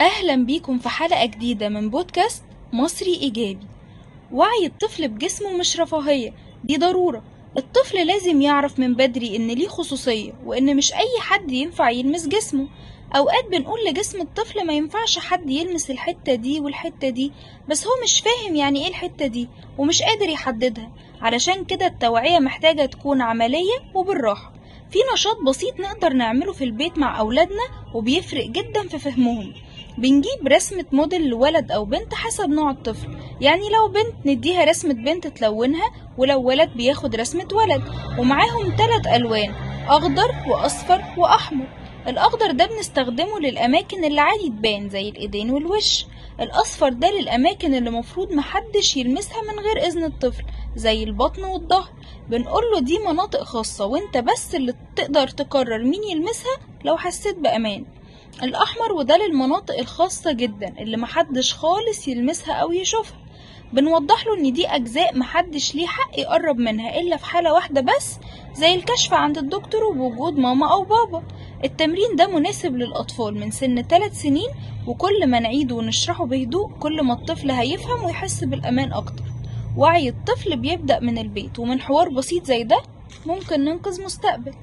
أهلا بيكم في حلقة جديدة من بودكاست مصري إيجابي. وعي الطفل بجسمه مش رفاهية، دي ضرورة. الطفل لازم يعرف من بدري إن ليه خصوصية وإن مش أي حد ينفع يلمس جسمه. أوقات بنقول لجسم الطفل ما ينفعش حد يلمس الحتة دي والحتة دي، بس هو مش فاهم يعني إيه الحتة دي ومش قادر يحددها. علشان كده التوعية محتاجة تكون عملية وبالراحة. في نشاط بسيط نقدر نعمله في البيت مع أولادنا وبيفرق جدا في فهمهم. بنجيب رسمة موديل لولد أو بنت حسب نوع الطفل. يعني لو بنت نديها رسمة بنت تلونها، ولو ولد بياخد رسمة ولد، ومعاهم 3 ألوان: أخضر وأصفر وأحمر. الأخضر ده بنستخدمه للأماكن اللي عادي تبان زي الإيدين والوش. الأصفر ده للأماكن اللي مفروض محدش يلمسها من غير إذن الطفل زي البطن والظهر. بنقوله دي مناطق خاصة وانت بس اللي تقدر تقرر مين يلمسها لو حسيت بأمان. الأحمر وده للمناطق الخاصة جدا اللي محدش خالص يلمسها أو يشوفها. بنوضح له ان دي أجزاء محدش ليه حق يقرب منها إلا في حالة واحدة بس، زي الكشف عند الدكتور وبوجود ماما أو بابا. التمرين ده مناسب للأطفال من سن 3 سنين، وكل ما نعيده ونشرحه بهدوء كل ما الطفل هيفهم ويحس بالأمان أكتر. وعي الطفل بيبدأ من البيت، ومن حوار بسيط زي ده ممكن ننقذ مستقبل.